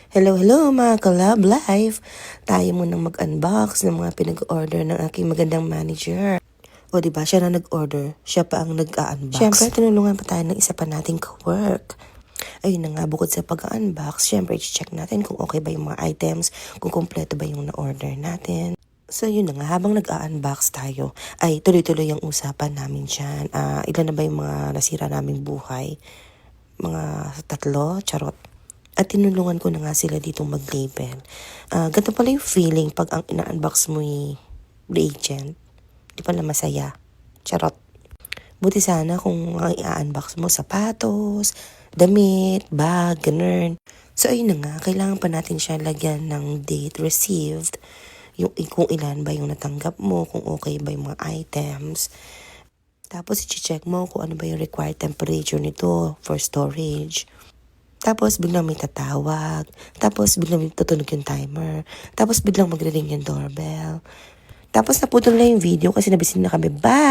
Hello mga ka-love life! Tayo munang mag-unbox ng mga pinag-order ng aking magandang manager. O diba, siya na nag-order, siya pa ang nag-unbox. Siyempre, tinulungan pa tayo ng isa pa nating ka-work. Ayun na nga, bukod sa pag-unbox, siyempre, i-check natin kung okay ba yung mga items, kung kompleto ba yung na-order natin. So yun na nga, habang nag-unbox tayo, ay tuloy-tuloy ang usapan namin dyan. Ilan na ba yung mga nasira naming buhay? Mga 3, charot. At tinulungan ko na nga sila ditong mag-label. Ganito pala yung feeling pag ang ina-unbox mo yung reagent. Di pala masaya. Charot. Buti sana kung ang i-unbox mo sapatos, damit, bag, ganun. So ayun na nga, kailangan pa natin siya lagyan ng date received. Yung kung ilan ba yung natanggap mo, kung okay ba yung mga items. Tapos i-check mo kung ano ba yung required temperature nito for storage. Tapos biglang may tatawag. Tapos biglang may tutunog yung timer. Tapos biglang magre-ring yung doorbell. Tapos naputol na yung video kasi nabisin na kami. Bye!